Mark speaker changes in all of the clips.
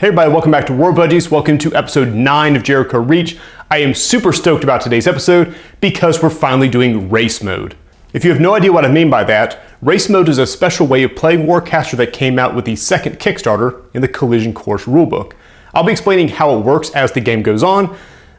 Speaker 1: Hey everybody, welcome back to War Budgies. Welcome to episode 9 of Jericho Reach. I am super stoked about today's episode because we're finally doing race mode. If you have no idea what I mean by that, race mode is a special way of playing Warcaster that came out with the second Kickstarter in the Collision Course rulebook. I'll be explaining how it works as the game goes on,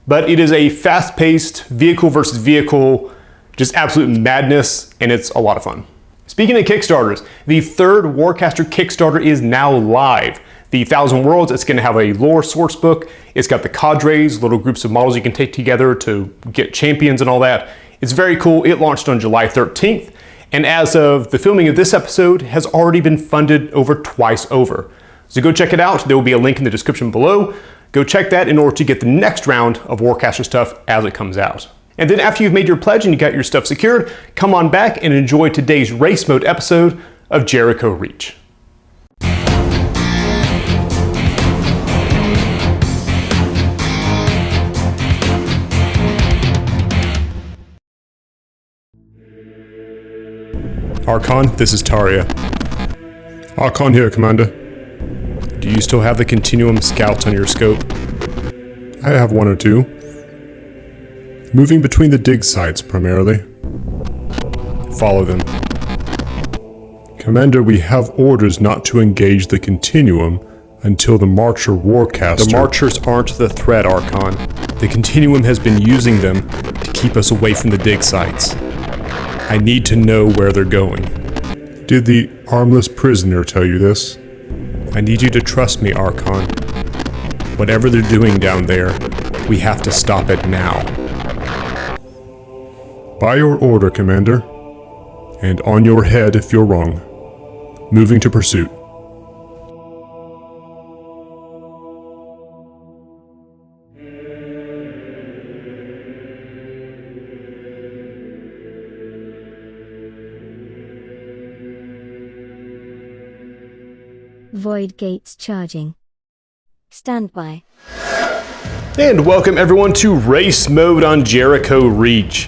Speaker 1: but it is a fast-paced vehicle versus vehicle, just absolute madness, and it's a lot of fun. Speaking of Kickstarters, the third Warcaster Kickstarter is now live. The 1,000 Worlds, it's going to have a lore source book. It's got the cadres, little groups of models you can take together to get champions and all that. It's very cool. It launched on July 13th, and as of the filming of this episode, has already been funded over twice over. So go check it out. There will be a link in the description below. Go check that in order to get the next round of Warcaster stuff as it comes out. And then after you've made your pledge and you got your stuff secured, come on back and enjoy today's race mode episode of Jericho Reach. Archon, this is Taria. Archon here, Commander. Do you still have the Continuum scouts on your scope? I have one or two. Moving between the dig sites, primarily. Follow them. Commander, we have orders not to engage the Continuum until the Marcher Warcaster... The Marchers aren't the threat, Archon. The Continuum has been using them to keep us away from the dig sites. I need to know where they're going. Did the armless prisoner tell you this? I need you to trust me, Archon. Whatever they're doing down there, we have to stop it now. By your order, Commander. And on your head if you're wrong. Moving to pursuit.
Speaker 2: Void gates charging. Standby.
Speaker 1: And welcome everyone to race mode on Jericho Reach.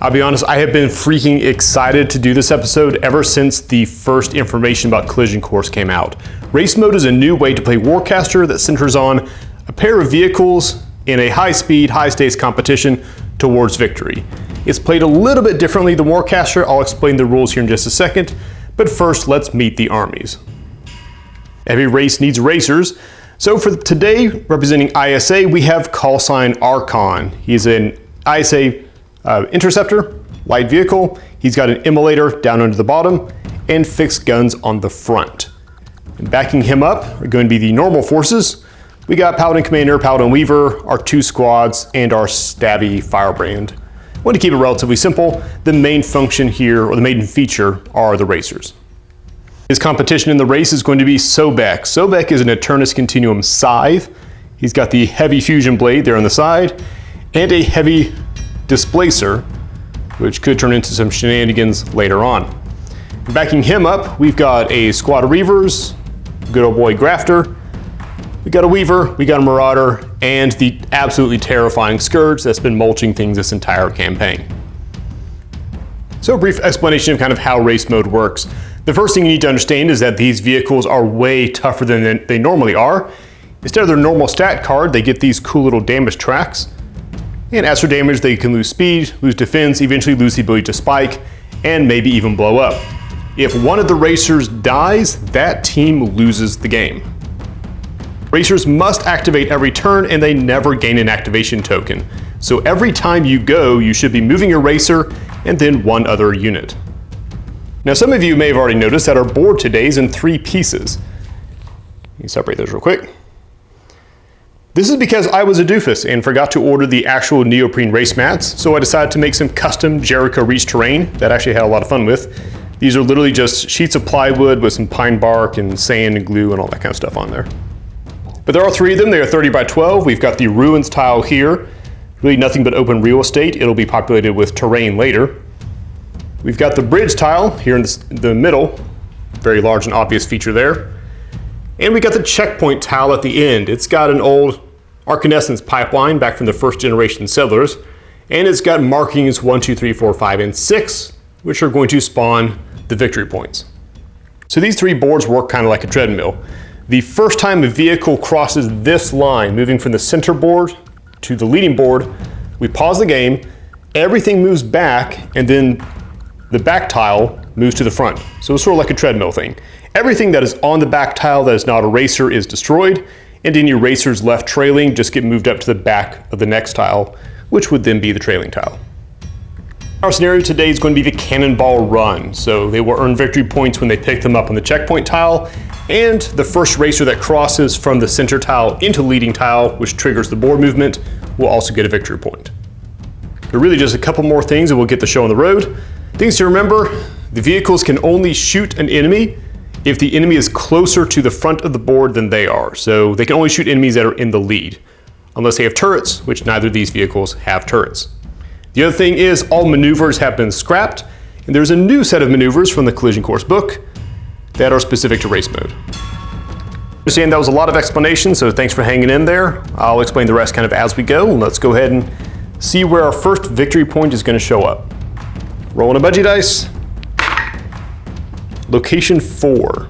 Speaker 1: I'll be honest, I have been freaking excited to do this episode ever since the first information about Collision Course came out. Race mode is a new way to play Warcaster that centers on a pair of vehicles in a high-speed, high-stakes competition towards victory. It's played a little bit differently than Warcaster. I'll explain the rules here in just a second, but first let's meet the armies. Every race needs racers. So for today, representing ISA, we have call sign Archon. He's an ISA interceptor, light vehicle. He's got an immolator down under the bottom and fixed guns on the front. And backing him up are going to be the normal forces. We got Paladin Commander, Paladin Weaver, our 2 squads, and our stabby Firebrand. I want to keep it relatively simple. The main function here, or the main feature, are the racers. His competition in the race is going to be Sobek. Sobek is an Eternus Continuum scythe. He's got the heavy fusion blade there on the side, and a heavy displacer, which could turn into some shenanigans later on. Backing him up, we've got a squad of Reavers, good old boy Grafter, we got a Weaver, we got a Marauder, and the absolutely terrifying Scourge that's been mulching things this entire campaign. So a brief explanation of kind of how race mode works. The first thing you need to understand is that these vehicles are way tougher than they normally are. Instead of their normal stat card, they get these cool little damage tracks. And as for damage, they can lose speed, lose defense, eventually lose the ability to spike, and maybe even blow up. If one of the racers dies, that team loses the game. Racers must activate every turn, and they never gain an activation token. So every time you go, you should be moving your racer and then one other unit. Now some of you may have already noticed that our board today is in 3 pieces. Let me separate those real quick. This is because I was a doofus and forgot to order the actual neoprene race mats, so I decided to make some custom Jericho Reach terrain that I actually had a lot of fun with. These are literally just sheets of plywood with some pine bark and sand and glue and all that kind of stuff on there. But there are 3 of them. They are 30 by 12. We've got the ruins tile here. Really nothing but open real estate. It'll be populated with terrain later. We've got the bridge tile here in the middle, very large and obvious feature there. And we got the checkpoint tile at the end. It's got an old Arcanescence pipeline back from the first generation settlers, and it's got markings 1, 2, 3, 4, 5, and 6, which are going to spawn the victory points. So these 3 boards work kind of like a treadmill. The first time a vehicle crosses this line, moving from the center board to the leading board, we pause the game, everything moves back, and then the back tile moves to the front. So it's sort of like a treadmill thing. Everything that is on the back tile that is not a racer is destroyed, and any racers left trailing just get moved up to the back of the next tile, which would then be the trailing tile. Our scenario today is going to be the cannonball run. So they will earn victory points when they pick them up on the checkpoint tile, and the first racer that crosses from the center tile into leading tile, which triggers the board movement, will also get a victory point. There are really just a couple more things and we'll get the show on the road. Things to remember: the vehicles can only shoot an enemy if the enemy is closer to the front of the board than they are. So they can only shoot enemies that are in the lead, unless they have turrets, which neither of these vehicles have turrets. The other thing is all maneuvers have been scrapped, and there's a new set of maneuvers from the Collision Course book that are specific to race mode. I understand that was a lot of explanation, so thanks for hanging in there. I'll explain the rest kind of as we go. Let's go ahead and see where our first victory point is going to show up. Rolling a budgie dice. Location 4.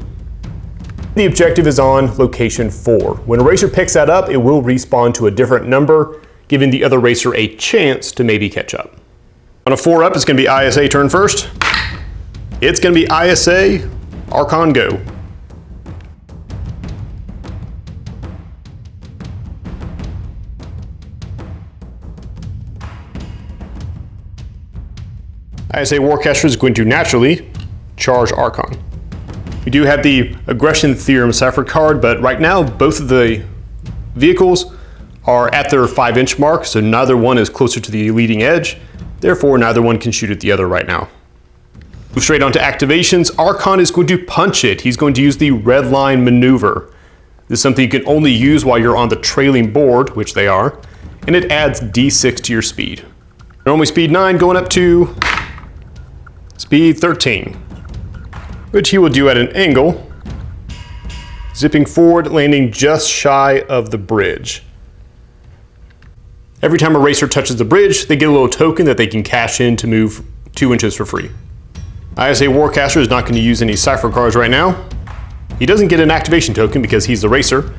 Speaker 1: The objective is on location 4. When a racer picks that up, it will respawn to a different number, giving the other racer a chance to maybe catch up. On a 4 up, it's going to be ISA turn first. It's going to be ISA, Archon go. ISA Warcaster is going to naturally charge Archon. We do have the Aggression Theorem cipher card, but right now both of the vehicles are at their 5-inch mark, so neither one is closer to the leading edge. Therefore, neither one can shoot at the other right now. Move straight on to activations. Archon is going to punch it. He's going to use the red line maneuver. This is something you can only use while you're on the trailing board, which they are, and it adds D6 to your speed. Normally speed 9 going up to speed 13, which he will do at an angle, zipping forward, landing just shy of the bridge. Every time a racer touches the bridge, they get a little token that they can cash in to move 2 inches for free. ISA Warcaster is not going to use any cipher cards right now. He doesn't get an activation token because he's the racer.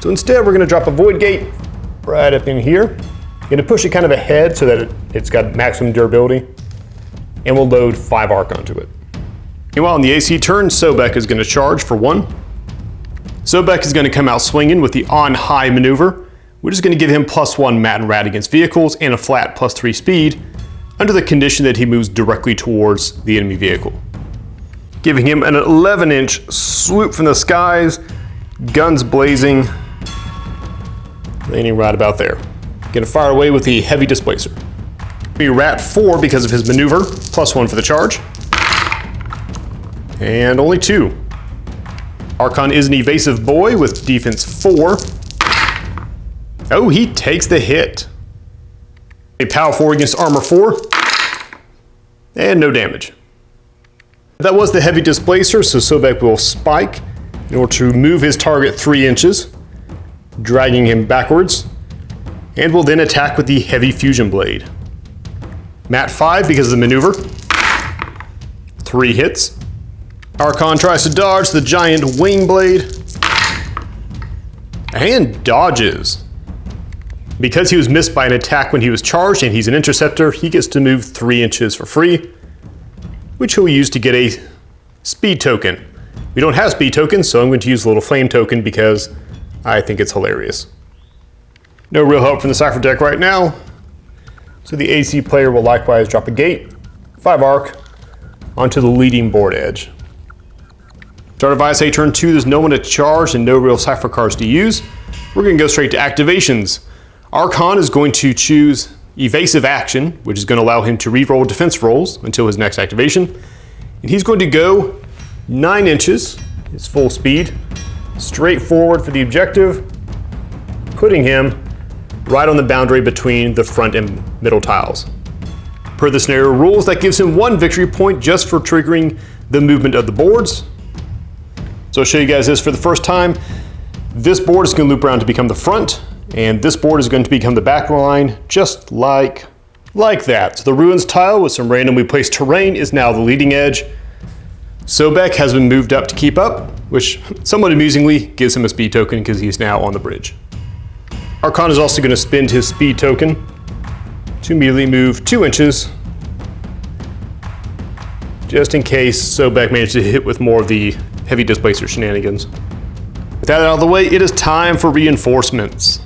Speaker 1: So instead, we're going to drop a Void Gate right up in here. Going to push it kind of ahead so that it's got maximum durability. And we'll load 5 arc onto it. Meanwhile, on the AC turn, Sobek is going to charge for 1. Sobek is going to come out swinging with the on high maneuver, which is going to give him +1 mat and rat against vehicles and a flat +3 speed, under the condition that he moves directly towards the enemy vehicle. Giving him an 11-inch swoop from the skies, guns blazing, landing right about there. Going to fire away with the heavy displacer. Be rat 4 because of his maneuver, +1 for the charge. And only 2. Archon is an evasive boy with defense 4. Oh, he takes the hit. A power 4 against armor 4. And no damage. That was the heavy displacer, so Sobek will spike in order to move his target 3 inches, dragging him backwards, and will then attack with the heavy fusion blade. Mat 5 because of the maneuver. 3 hits. Archon tries to dodge the giant wing blade and dodges. Because he was missed by an attack when he was charged and he's an interceptor, he gets to move 3 inches for free, which he'll use to get a speed token. We don't have speed tokens, so I'm going to use a little flame token because I think it's hilarious. No real help from the cipher deck right now, so the AC player will likewise drop a gate, 5 arc, onto the leading board edge. Start of ISA turn 2, there's no one to charge and no real cipher cards to use. We're going to go straight to activations. Archon is going to choose evasive action, which is going to allow him to re-roll defense rolls until his next activation. And he's going to go 9 inches, his full speed, straight forward for the objective, putting him right on the boundary between the front and middle tiles. Per the scenario rules, that gives him 1 victory point just for triggering the movement of the boards. So I'll show you guys this for the first time. This board is going to loop around to become the front, and this board is going to become the back line, just like that. So the ruins tile with some randomly placed terrain is now the leading edge. Sobek has been moved up to keep up. which somewhat amusingly gives him a speed token because he's now on the bridge. Archon is also going to spend his speed token to immediately move 2 inches, just in case Sobek manages to hit with more of the heavy displacer shenanigans. With that out of the way, it is time for reinforcements.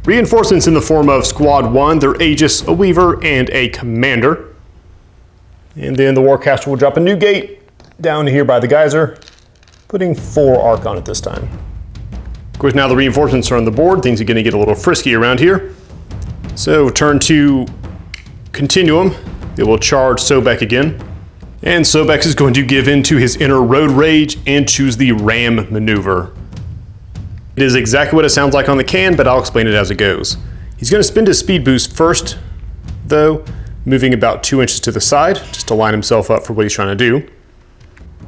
Speaker 1: Reinforcements in the form of Squad 1, their Aegis, a Weaver, and a Commander. And then the Warcaster will drop a new gate down here by the geyser, putting 4 Archon at this time. Of course, now the reinforcements are on the board, things are going to get a little frisky around here. So turn to Continuum, it will charge Sobek again. And Sobek is going to give in to his inner road rage and choose the ram maneuver. It is exactly what it sounds like on the can, but I'll explain it as it goes. He's going to spend his speed boost first, though, moving about 2 inches to the side, just to line himself up for what he's trying to do.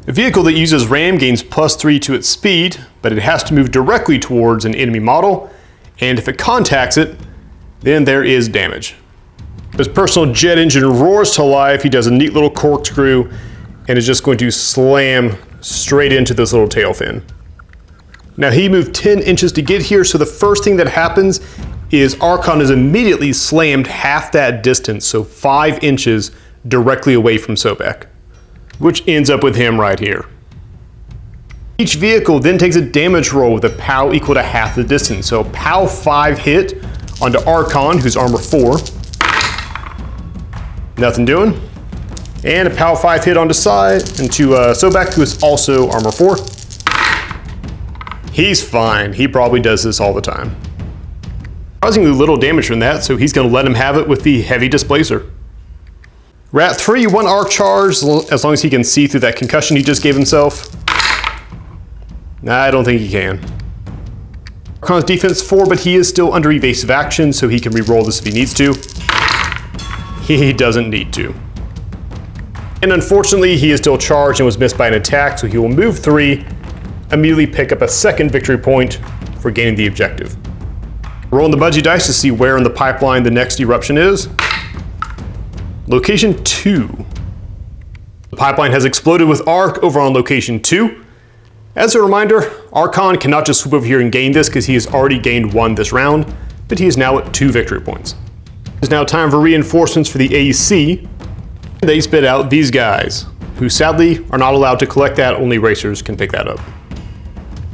Speaker 1: A vehicle that uses ram gains +3 to its speed, but it has to move directly towards an enemy model, and if it contacts it, then there is damage. His personal jet engine roars to life. He does a neat little corkscrew and is just going to slam straight into this little tail fin. Now he moved 10 inches to get here, so the first thing that happens is Archon is immediately slammed half that distance, so 5 inches directly away from Sobek, which ends up with him right here. Each vehicle then takes a damage roll with a POW equal to half the distance. So a POW 5 hit onto Archon, who's armor 4. Nothing doing. And a POW 5 hit onto Sobek, who is also armor 4. He's fine. He probably does this all the time. Surprisingly little damage from that, so he's going to let him have it with the heavy displacer. Rat 3, 1 arc charge, as long as he can see through that concussion he just gave himself. Nah, I don't think he can. Archon's defense 4, but he is still under evasive action, so he can re-roll this if he needs to. He doesn't need to. And unfortunately, he is still charged and was missed by an attack, so he will move 3, immediately pick up a second victory point for gaining the objective. Rolling the Budgie dice to see where in the pipeline the next eruption is. Location 2. The pipeline has exploded with Arc over on location 2. As a reminder, Archon cannot just swoop over here and gain this because he has already gained 1 this round, but he is now at 2 victory points. It is now time for reinforcements for the AC. They spit out these guys, who sadly are not allowed to collect that, only racers can pick that up.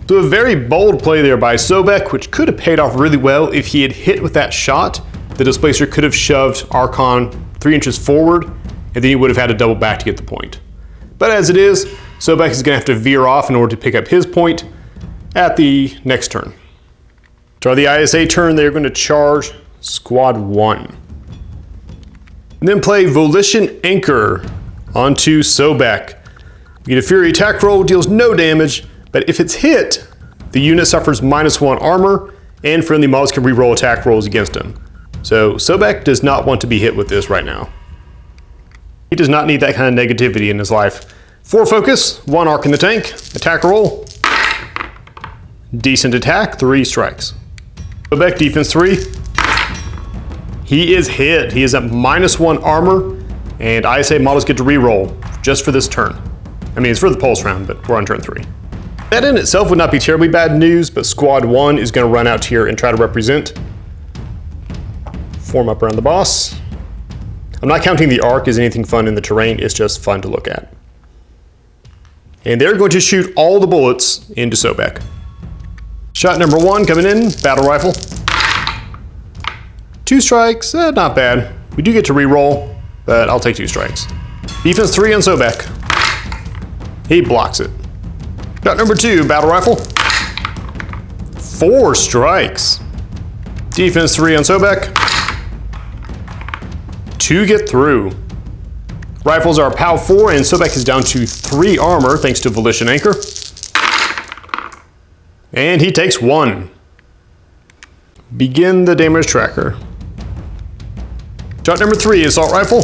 Speaker 1: So a very bold play there by Sobek, which could have paid off really well if he had hit with that shot. The displacer could have shoved Archon 3 inches forward, and then he would have had to double back to get the point. But as it is, Sobek is going to have to veer off in order to pick up his point at the next turn. So on the ISA turn, they're going to charge Squad 1. And then play Volition Anchor onto Sobek. You get a Fury attack roll, deals no damage, but if it's hit, the unit suffers -1 armor, and friendly models can re-roll attack rolls against him. So Sobek does not want to be hit with this right now. He does not need that kind of negativity in his life. 4 focus, 1 arc in the tank, attack roll. Decent attack, 3 strikes. Sobek defense 3. He is hit. He is at -1 armor, and ISA models get to re-roll just for this turn. I mean, it's for the pulse round, but we're on turn 3. That in itself would not be terribly bad news, but Squad 1 is going to run out here and try to represent. Form up around the boss. I'm not counting the arc as anything fun in the terrain, it's just fun to look at. And they're going to shoot all the bullets into Sobek. Shot number 1 coming in, battle rifle. 2 strikes, not bad. We do get to re-roll, but I'll take 2 strikes. Defense 3 on Sobek. He blocks it. Shot number 2, battle rifle. 4 strikes. Defense 3 on Sobek. 2 get through. Rifles are POW 4, and Sobek is down to 3 armor thanks to Volition Anchor. And he takes 1. Begin the damage tracker. Shot number 3, assault rifle.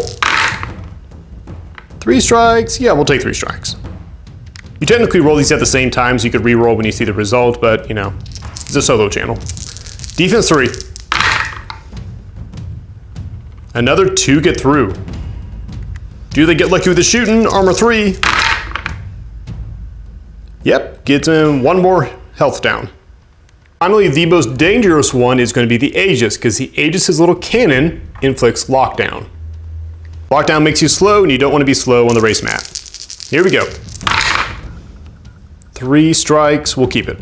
Speaker 1: 3 strikes, yeah, we'll take 3 strikes. You technically roll these at the same time, so you could re-roll when you see the result, but you know, it's a solo channel. Defense 3. Another 2 get through. Do they get lucky with the shooting? Armor 3. Yep, gets him one more health down. Finally, the most dangerous one is going to be the Aegis, because the Aegis' little cannon inflicts lockdown. Lockdown makes you slow, and you don't want to be slow on the race map. Here we go. 3 strikes, we'll keep it.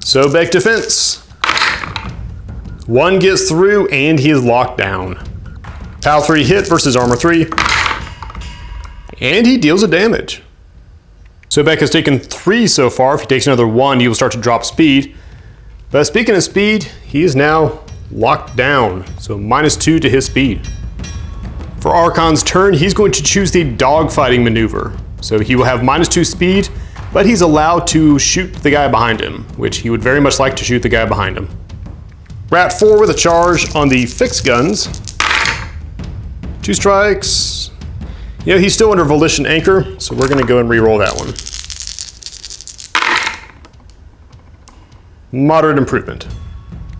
Speaker 1: Sobek defense. 1 gets through, and he is locked down. PAL 3 hit versus armor 3. And he deals a damage. Sobek has taken 3 so far. If he takes another 1, he will start to drop speed. But speaking of speed, he is now locked down. So -2 to his speed. For Archon's turn, he's going to choose the dogfighting maneuver. So he will have -2 speed, but he's allowed to shoot the guy behind him, which he would very much like to shoot the guy behind him. Rat 4 with a charge on the fixed guns. 2 strikes. You know, he's still under Volition Anchor, so we're gonna go and re-roll that one. Moderate improvement.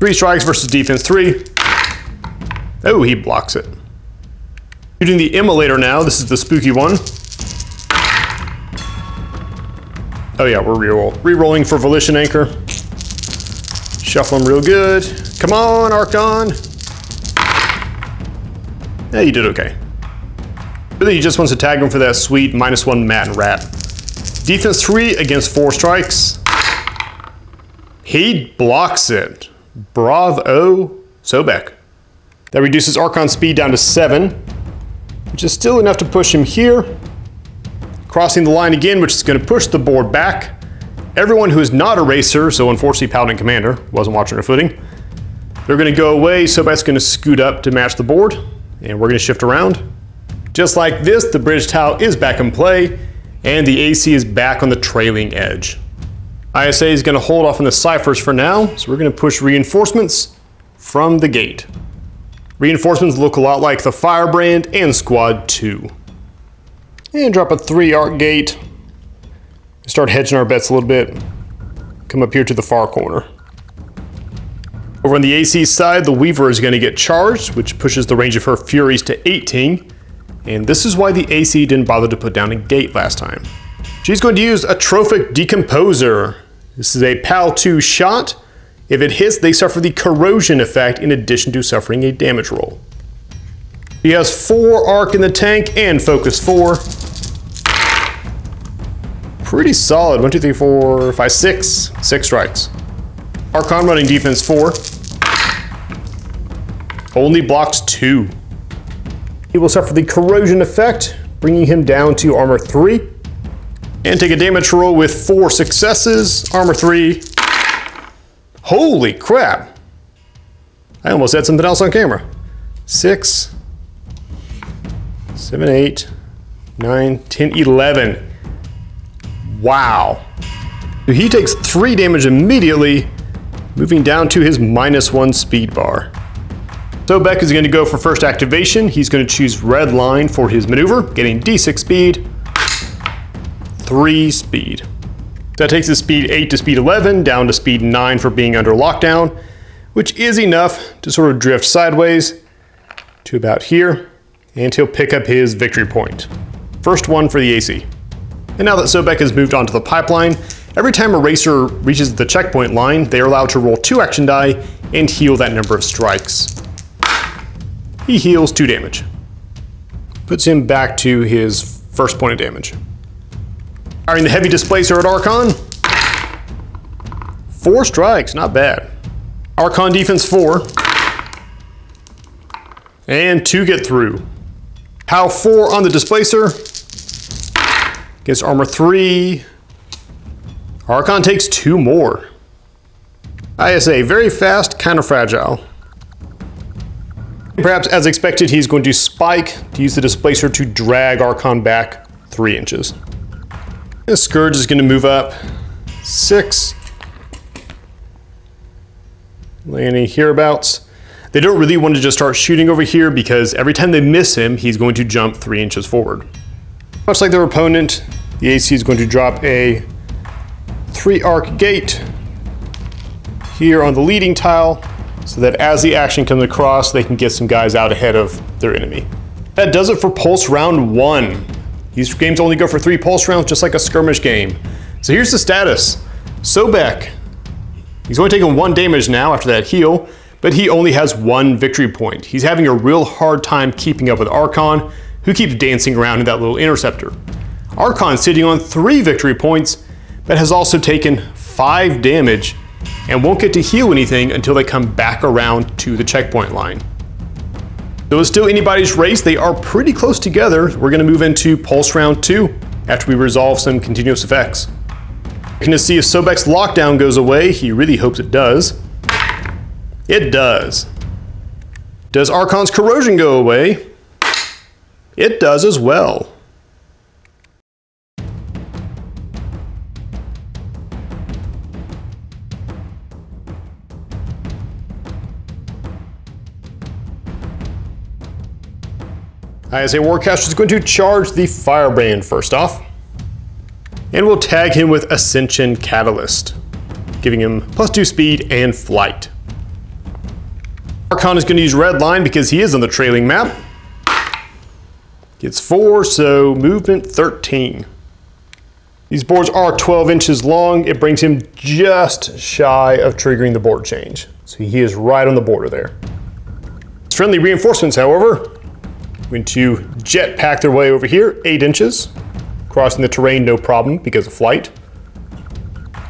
Speaker 1: 3 strikes versus defense 3. Oh, he blocks it. Shooting the Immolator now, this is the spooky one. Oh yeah, we're re-rolling for Volition Anchor. Shuffle him real good. Come on, Archon. Yeah, you did okay. Really, he just wants to tag him for that sweet -1 mat and rat. Defense 3 against 4 strikes. He blocks it. Bravo, Sobek. That reduces Archon's speed down to 7, which is still enough to push him here. Crossing the line again, which is going to push the board back. Everyone who is not a racer, so unfortunately Paladin Commander, wasn't watching her footing, they're going to go away. Sobek's going to scoot up to match the board, and we're going to shift around. Just like this, the bridge tile is back in play, and the AC is back on the trailing edge. ISA is going to hold off on the ciphers for now, so we're going to push reinforcements from the gate. Reinforcements look a lot like the Firebrand and Squad 2. And drop a 3 arc gate. Start hedging our bets a little bit. Come up here to the far corner. Over on the AC side, the Weaver is going to get charged, which pushes the range of her Furies to 18. And this is why the AC didn't bother to put down a gate last time. She's going to use a Trophic Decomposer. This is a PAL 2 shot. If it hits, they suffer the corrosion effect in addition to suffering a damage roll. He has 4 arc in the tank and focus 4. Pretty solid. 1, 2, 3, 4, 5, 6. 6 strikes. Archon running defense 4. Only blocks 2. He will suffer the corrosion effect, bringing him down to armor 3. And take a damage roll with 4 successes. Armor 3. Holy crap. I almost said something else on camera. 6, 7, 8, 9, 10, 11. Wow. So he takes 3 damage immediately, moving down to his -1 speed bar. Sobek is going to go for first activation. He's going to choose red line for his maneuver, getting D6 speed, 3 speed. That takes his speed 8 to speed 11, down to speed 9 for being under lockdown, which is enough to sort of drift sideways to about here, and he'll pick up his victory point. First one for the AC. And now that Sobek has moved onto the pipeline, every time a racer reaches the checkpoint line, they are allowed to roll 2 action die and heal that number of strikes. He heals 2 damage. Puts him back to his first point of damage. Firing the heavy displacer at Archon. 4 strikes, not bad. Archon defense 4. And 2 get through. PAL 4 on the displacer. Gets armor 3. Archon takes 2 more. ISA, very fast, kind of fragile. Perhaps as expected, he's going to spike to use the displacer to drag Archon back 3 inches. The Scourge is going to move up 6. Landing hereabouts. They don't really want to just start shooting over here because every time they miss him, he's going to jump 3 inches forward. Much like their opponent, the AC is going to drop a 3 arc gate here on the leading tile so that as the action comes across, they can get some guys out ahead of their enemy. That does it for Pulse Round 1. These games only go for 3 Pulse rounds, just like a skirmish game. So here's the status. Sobek, he's only taking 1 damage now after that heal, but he only has 1 victory point. He's having a real hard time keeping up with Archon, who keeps dancing around in that little interceptor. Archon's sitting on 3 victory points, but has also taken 5 damage and won't get to heal anything until they come back around to the checkpoint line. Though it's still anybody's race, they are pretty close together. We're going to move into Pulse Round 2 after we resolve some continuous effects. We're going to see if Sobek's lockdown goes away. He really hopes it does. It does. Does Archon's corrosion go away? It does as well. I say Warcaster is going to charge the Firebrand first off. And we'll tag him with Ascension Catalyst, giving him +2 speed and flight. Archon is going to use Red Line because he is on the trailing map. Gets 4, so movement 13. These boards are 12 inches long. It brings him just shy of triggering the board change. So he is right on the border there. His friendly reinforcements, however, going to jetpack their way over here, 8 inches. Crossing the terrain, no problem because of flight.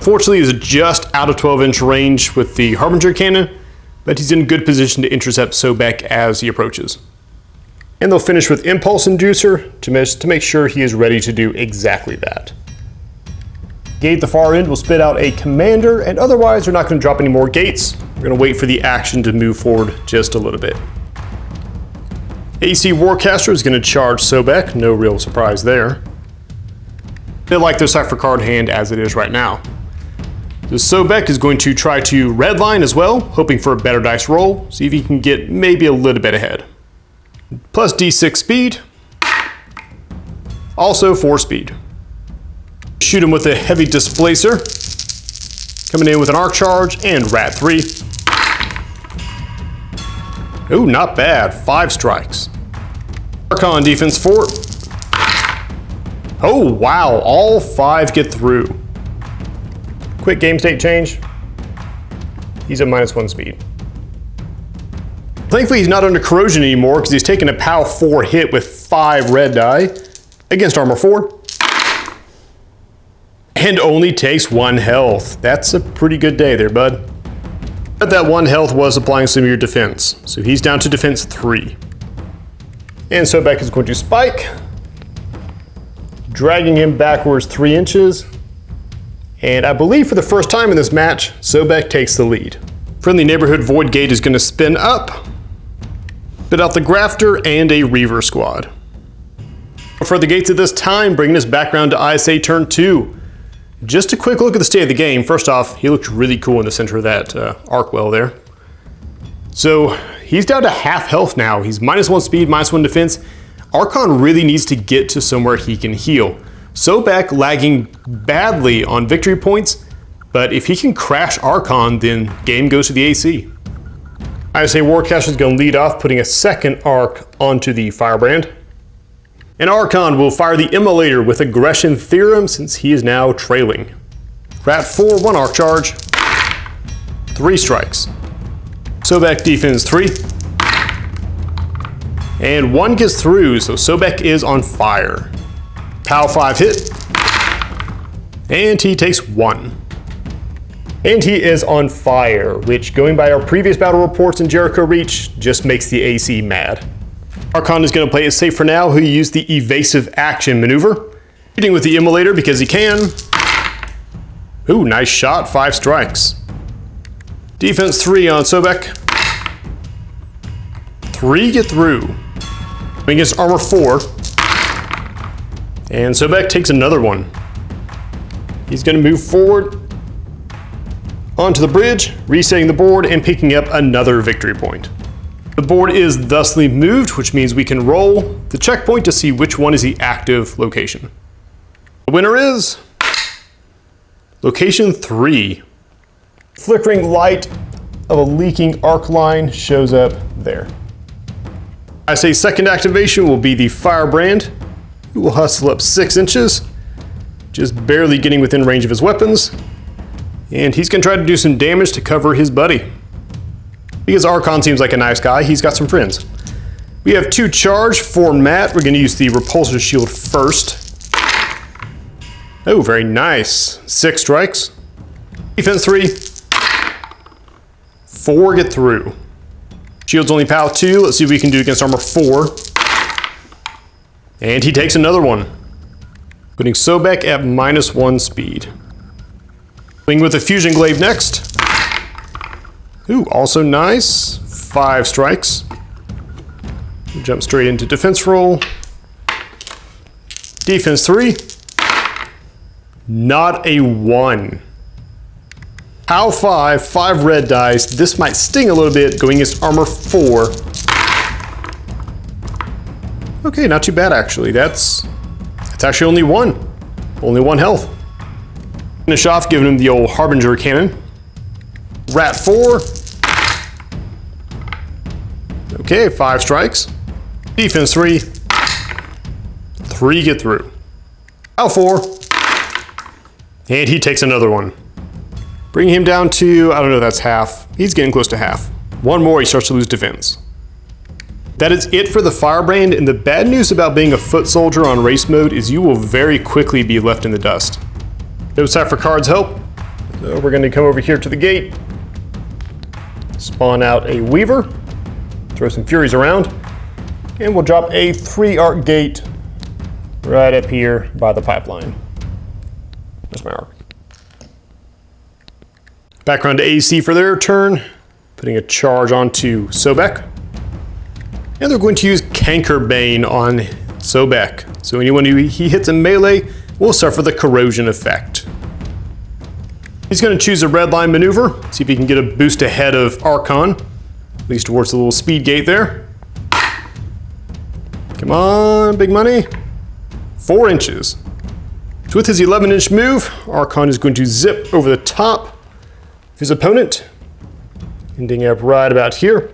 Speaker 1: Fortunately, he's just out of 12-inch range with the Harbinger cannon, but he's in good position to intercept Sobek as he approaches. And they'll finish with Impulse Inducer to make sure he is ready to do exactly that. Gate at the far end will spit out a commander, and otherwise they're not going to drop any more gates. We're going to wait for the action to move forward just a little bit. AC Warcaster is going to charge Sobek, no real surprise there. They like their Cypher card hand as it is right now. So Sobek is going to try to redline as well, hoping for a better dice roll, see if he can get maybe a little bit ahead. Plus D6 speed, also 4 speed. Shoot him with a heavy displacer, coming in with an arc charge and Rat 3. Ooh, not bad, 5 strikes. Archon defense 4. Oh wow, all 5 get through. Quick game state change. He's at -1 speed. Thankfully he's not under corrosion anymore because he's taken a POW 4 hit with 5 red die against armor 4. And only takes 1 health. That's a pretty good day there, bud. But that 1 health was applying some of your defense. So he's down to defense 3. And Sobek is going to spike, dragging him backwards 3 inches. And I believe for the first time in this match, Sobek takes the lead. Friendly Neighborhood Void Gate is going to spin up, spit out the Grafter and a Reaver squad. For the gates at this time, bringing us back around to ISA turn 2. Just a quick look at the state of the game. First off, he looked really cool in the center of that arc well there. So he's down to half health now. He's -1 speed, -1 defense. Archon really needs to get to somewhere he can heal. Sobek lagging badly on victory points, but if he can crash Archon, then game goes to the AC. I say Warcaster is going to lead off, putting a second arc onto the Firebrand. And Archon will fire the Immolator with Aggression Theorem since he is now trailing. Rat 4, 1 arc charge, 3 strikes. Sobek defense 3. And 1 gets through, so Sobek is on fire. POW 5 hit. And he takes 1. And he is on fire, which going by our previous battle reports in Jericho Reach, just makes the AC mad. Archon is going to play it safe for now. He'll use the evasive action maneuver. Shooting with the Immolator because he can. Ooh, nice shot, 5 strikes. Defense 3 on Sobek. 3 get through. Against armor 4. And Sobek takes another one. He's going to move forward onto the bridge, resetting the board and picking up another victory point. The board is thusly moved, which means we can roll the checkpoint to see which one is the active location. The winner is location 3. Flickering light of a leaking arc line shows up there. I say second activation will be the Firebrand, who will hustle up 6 inches, just barely getting within range of his weapons. And he's going to try to do some damage to cover his buddy. Because Archon seems like a nice guy, he's got some friends. We have 2 charge for Matt. We're going to use the repulsor shield first. Oh, very nice. 6 strikes. Defense 3. 4 get through. Shield's only POW 2. Let's see what we can do against armor 4. And he takes another one. Putting Sobek at -1 speed. Swing with the fusion glaive next. Ooh, also nice. 5 strikes. Jump straight into defense roll. Defense 3. Not a 1. POW 5, 5 red dice. This might sting a little bit going against armor 4. Okay, not too bad actually. That's actually only 1. Only 1 health. Finish off giving him the old Harbinger cannon. Rat 4. Okay, 5 strikes. Defense 3. 3 get through. POW 4. And he takes another one. Bringing him down to, I don't know, that's half. He's getting close to half. 1 more, he starts to lose defense. That is it for the Firebrand, and the bad news about being a foot soldier on race mode is you will very quickly be left in the dust. No time for cards help. So we're gonna come over here to the gate. Spawn out a Weaver. Throw some Furies around. And we'll drop a 3-arc gate right up here by the pipeline. That's my arc. Back around to AC for their turn. Putting a charge onto Sobek. And they're going to use Cankerbane on Sobek. So anyone who he hits in melee will suffer the corrosion effect. He's going to choose a red line maneuver. See if he can get a boost ahead of Archon. At least towards the little speed gate there. Come on, big money. 4 inches. So with his 11-inch move, Archon is going to zip over the top of his opponent, ending up right about here,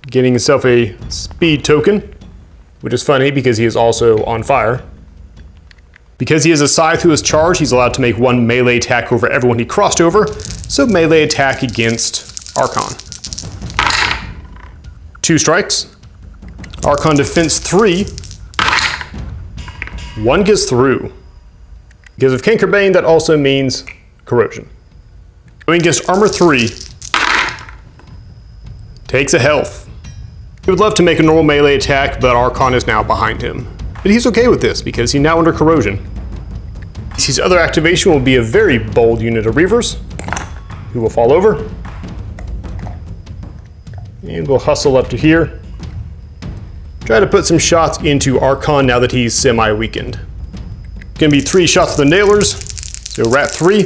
Speaker 1: getting himself a speed token, which is funny because he is also on fire. Because he has a scythe who is charged, he's allowed to make 1 melee attack over everyone he crossed over, so melee attack against Archon. 2 strikes. Archon defense 3. 1 gets through. Because of Cankerbane, that also means corrosion. Going against armor 3. Takes a health. He would love to make a normal melee attack, but Archon is now behind him. But he's okay with this because he's now under corrosion. His other activation will be a very bold unit of Reavers, who will fall over. And we'll hustle up to here. Try to put some shots into Archon now that he's semi-weakened. Gonna be 3 shots with the nailers. So rat 3.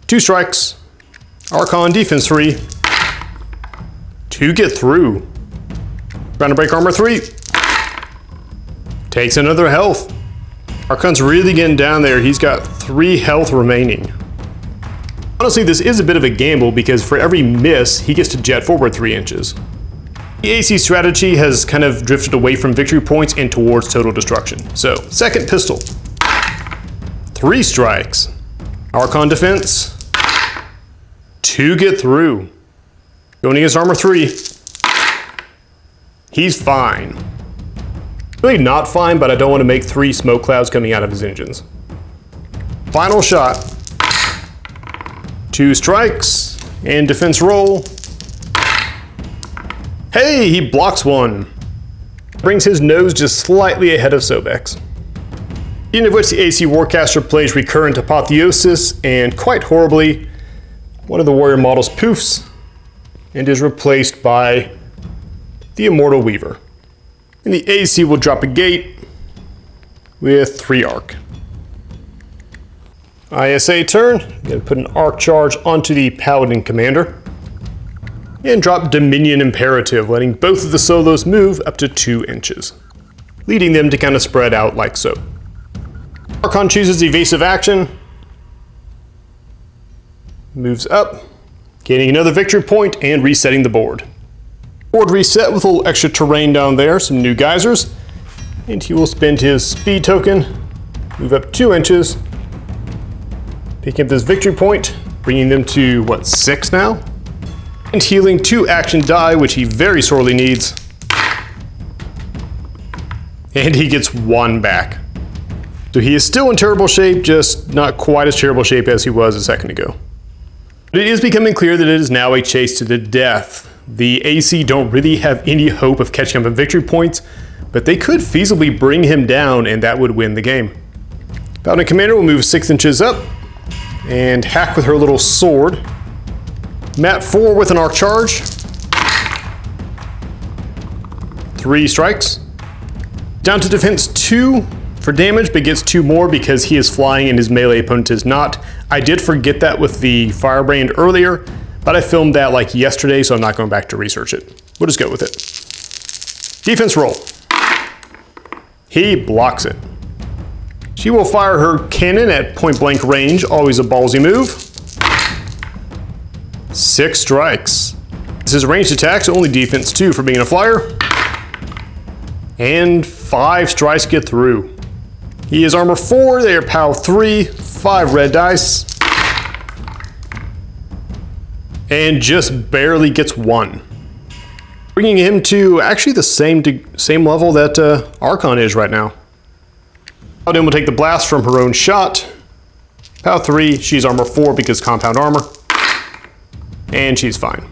Speaker 1: 2 strikes. Archon defense 3. 2 get through. Trying to break armor 3. Takes another health. Archon's really getting down there. He's got 3 health remaining. Honestly, this is a bit of a gamble because for every miss, he gets to jet forward 3 inches. The AC strategy has kind of drifted away from victory points and towards total destruction. So, second pistol. 3 strikes. Archon defense. 2 get through. Going against armor 3. He's fine. Really not fine, but I don't want to make 3 smoke clouds coming out of his engines. Final shot. 2 strikes and defense roll. Hey, he blocks 1. Brings his nose just slightly ahead of Sobek's. In which the AC Warcaster plays Recurrent Apotheosis, and quite horribly, one of the warrior models poofs and is replaced by the Immortal Weaver. And the AC will drop a gate with 3 arc. ISA turn, I'm going to put an arc charge onto the Paladin Commander. And drop Dominion Imperative, letting both of the solos move up to 2 inches, leading them to kind of spread out like so. Archon chooses evasive action, moves up, gaining another victory point and resetting the board. Board reset with a little extra terrain down there, some new geysers, and he will spend his speed token Move up 2 inches. Picking up this victory point, bringing them to, what, 6 now? And healing 2 action die, which he very sorely needs. And he gets 1 back. So he is still in terrible shape, just not quite as terrible shape as he was a second ago. But it is becoming clear that it is now a chase to the death. The AC don't really have any hope of catching up in victory points, but they could feasibly bring him down and that would win the game. Paladin Commander will move 6 inches up and hack with her little sword. Mat 4 with an arc charge. 3 strikes. Down to defense 2 for damage, but gets 2 more because he is flying and his melee opponent is not. I did forget that with the Firebrand earlier, but I filmed that like yesterday, so I'm not going back to research it. We'll just go with it. Defense roll. He blocks it. She will fire her cannon at point blank range, always a ballsy move. 6 strikes. This is ranged attacks, only defense 2 for being a flyer. And 5 strikes get through. He is armor 4, they are POW 3, 5 red dice. And just barely gets 1. Bringing him to actually the same level that Archon is right now. Paladin will take the blast from her own shot. POW 3, she's armor 4 because compound armor. And she's fine.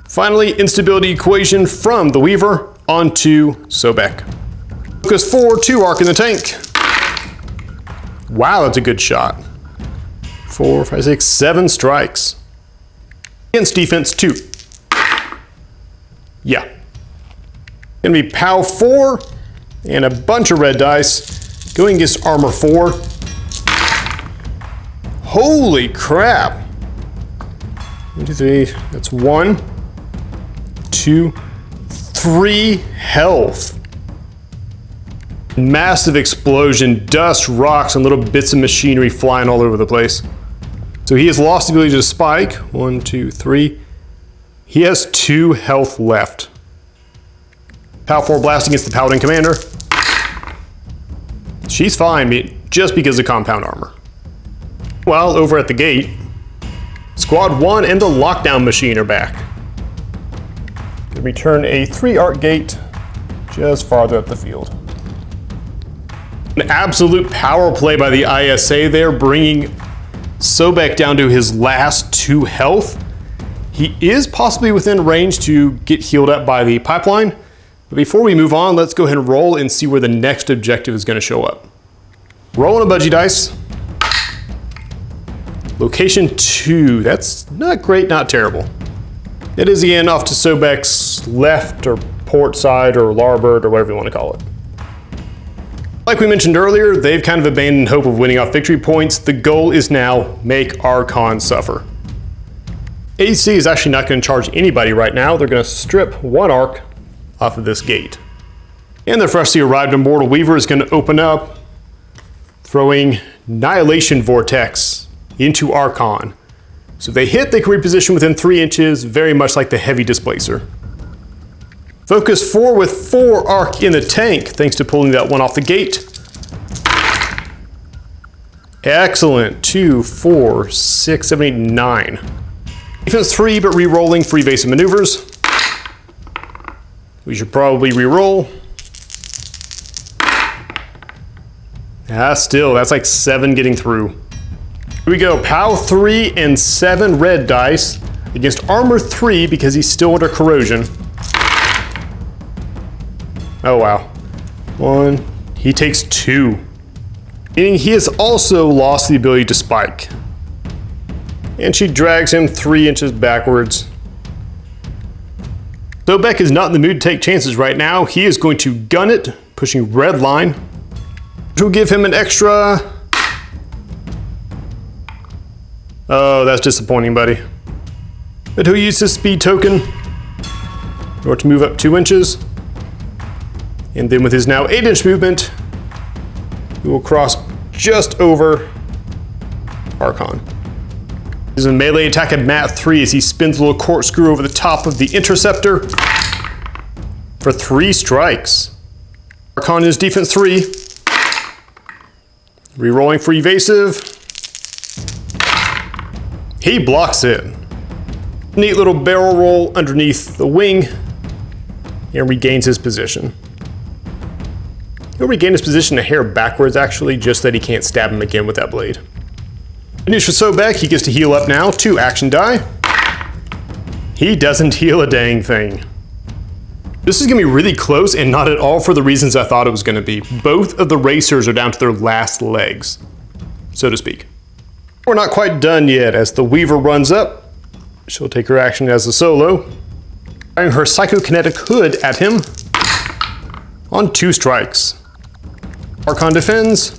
Speaker 1: Finally, instability equation from the Weaver onto Sobek. Focus 4, 2 arc in the tank. Wow, that's a good shot. 4, 5, 6, 7 strikes. Against defense 2. Yeah. Gonna be POW 4 and a bunch of red dice. Going against armor 4. Holy crap. 1, 2, 3, that's 1, 2, 3 health. Massive explosion, dust, rocks, and little bits of machinery flying all over the place. So he has lost the ability to spike. 1, 2, 3. He has 2 health left. POW 4 blast against the Paladin Commander. She's fine, just because of compound armor. Well, over at the gate, Squad 1 and the lockdown machine are back. Gonna return a 3 arc gate just farther up the field. An absolute power play by the ISA there, bringing Sobek down to his last 2 health. He is possibly within range to get healed up by the pipeline. But before we move on, let's go ahead and roll and see where the next objective is going to show up. Rolling a budgie dice. Location 2. That's not great, not terrible. It is again off to Sobek's left or port side or larboard or whatever you want to call it. Like we mentioned earlier, they've kind of abandoned hope of winning off victory points. The goal is now make Archon suffer. AC is actually not going to charge anybody right now. They're going to strip 1 arc off of this gate. And the freshly arrived Immortal Weaver is going to open up, throwing Annihilation Vortex into Archon. So if they hit, they can reposition within 3 inches, very much like the Heavy Displacer. Focus 4 with 4 arc in the tank, thanks to pulling that one off the gate. Excellent. 2, 4, 6, 7, 8, 9. Defense 3, but re-rolling for evasive maneuvers. We should probably re-roll. Still, that's like 7 getting through. Here we go, POW 3 and 7 red dice against armor 3 because he's still under corrosion. Oh wow. 1, he takes 2. Meaning he has also lost the ability to spike. And she drags him 3 inches backwards. Sobek is not in the mood to take chances right now. He is going to gun it, pushing red line, which will give him an extra... Oh, that's disappointing, buddy. But he'll use his speed token in order to move up 2 inches. And then with his now 8-inch movement, he will cross just over Archon. This is a melee attack at Mat 3 as he spins a little corkscrew over the top of the interceptor for 3 strikes. Archon is defense 3. Rerolling for evasive. He blocks it. Neat little barrel roll underneath the wing and regains his position. He'll regain his position a hair backwards actually, just that he can't stab him again with that blade. Good news for Sobek, he gets to heal up now, 2 action die. He doesn't heal a dang thing. This is gonna be really close and not at all for the reasons I thought it was gonna be. Both of the racers are down to their last legs, so to speak. We're not quite done yet as the Weaver runs up. She'll take her action as a solo, firing her psychokinetic hood at him on 2 strikes. Archon defends.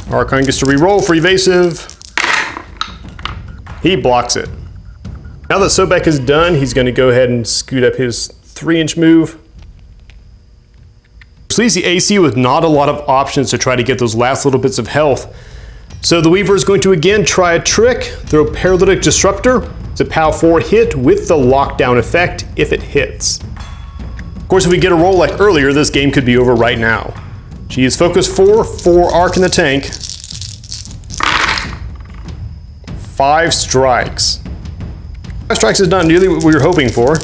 Speaker 1: Archon gets to reroll for evasive. He blocks it. Now that Sobek is done, he's going to go ahead and scoot up his 3-inch move. Which leaves the AC with not a lot of options to try to get those last little bits of health. So the Weaver is going to again try a trick, throw Paralytic Disruptor. It's a POW 4 hit with the lockdown effect if it hits. Of course, if we get a roll like earlier, this game could be over right now. She is focus 4 arc in the tank. 5 strikes. 5 strikes is not nearly what we were hoping for.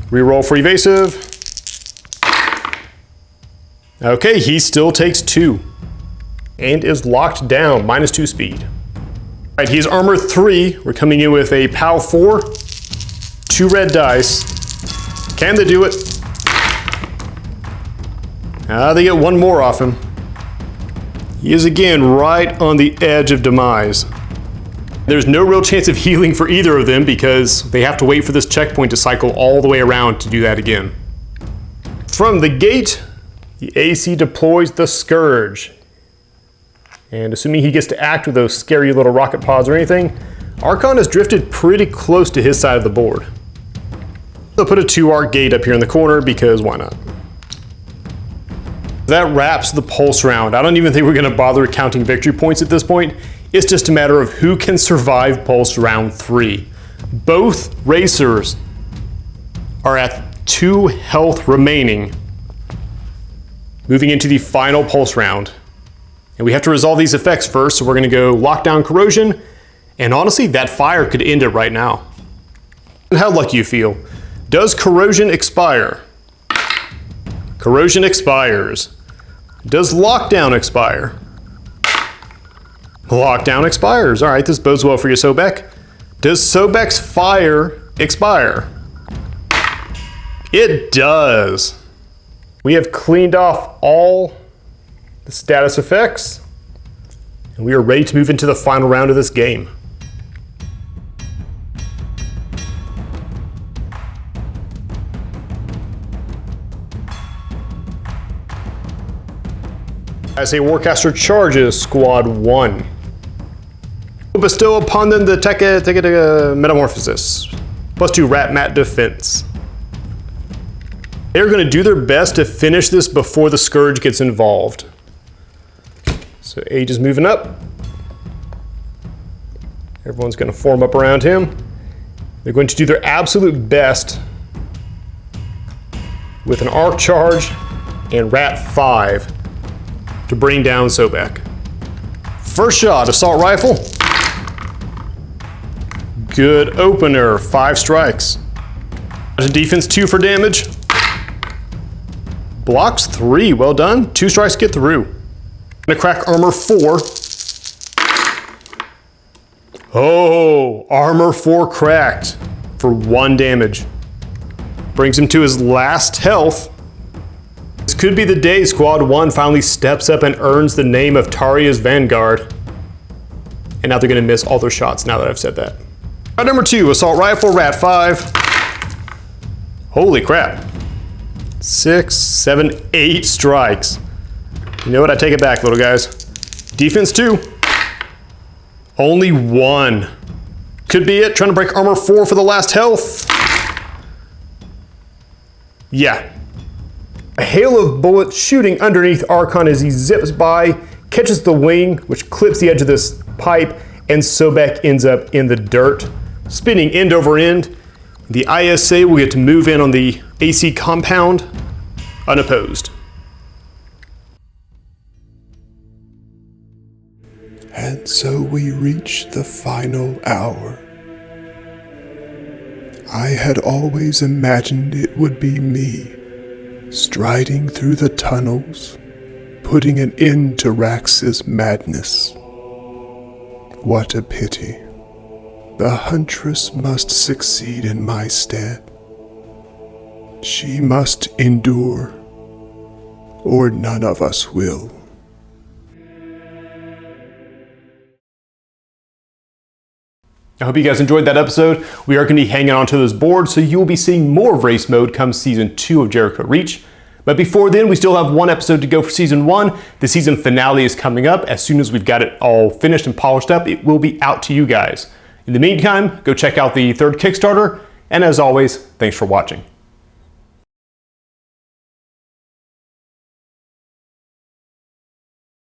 Speaker 1: Reroll for evasive. Okay, he still takes 2 and is locked down, -2 speed. All right, he has armor 3. We're coming in with a POW 4, 2 red dice. Can they do it? They get 1 more off him. He is again right on the edge of demise. There's no real chance of healing for either of them because they have to wait for this checkpoint to cycle all the way around to do that again. From the gate, the AC deploys the Scourge. And assuming he gets to act with those scary little rocket pods or anything, Archon has drifted pretty close to his side of the board. They'll put a 2-arc gate up here in the corner because why not? That wraps the pulse round. I don't even think we're going to bother counting victory points at this point. It's just a matter of who can survive pulse round 3. Both racers are at 2 health remaining, moving into the final pulse round. And we have to resolve these effects first, so we're going to go lockdown corrosion, and honestly, that fire could end it right now. And how lucky you feel. Does corrosion expire? Corrosion expires. Does lockdown expire? Lockdown expires. All right, this bodes well for you, Sobek. Does Sobek's fire expire? It does. We have cleaned off all the status effects, and we are ready to move into the final round of this game. As a Warcaster charges Squad 1. Bestow upon them the Metamorphosis. +2 Rat Mat Defense. They're going to do their best to finish this before the Scourge gets involved. So Age is moving up. Everyone's going to form up around him. They're going to do their absolute best with an arc charge and Rat 5 to bring down Sobek. First shot, assault rifle. Good opener, 5 strikes. Defense 2 for damage. Blocks 3, well done. 2 strikes get through. Gonna crack armor 4. Oh, armor 4 cracked for 1 damage. Brings him to his last health. This could be the day Squad 1 finally steps up and earns the name of Taria's Vanguard. And now they're gonna miss all their shots now that I've said that. Right, number 2, assault rifle, Rat 5. Holy crap. 6, 7, 8 strikes. You know what? I take it back, little guys. Defense 2. Only 1. Could be it. Trying to break armor 4 for the last health. Yeah. A hail of bullets shooting underneath Archon as he zips by, catches the wing, which clips the edge of this pipe, and Sobek ends up in the dirt, spinning end over end. The ISA will get to move in on the AC compound unopposed.
Speaker 3: And so we reach the final hour. I had always imagined it would be me, striding through the tunnels, putting an end to Rax's madness. What a pity. The huntress must succeed in my stead. She must endure, or none of us will.
Speaker 1: I hope you guys enjoyed that episode. We are going to be hanging on to those boards, so you will be seeing more of Race Mode come Season 2 of Jericho Reach. But before then, we still have one episode to go for Season 1. The season finale is coming up. As soon as we've got it all finished and polished up, it will be out to you guys. In the meantime, go check out the third Kickstarter, and as always, thanks for watching.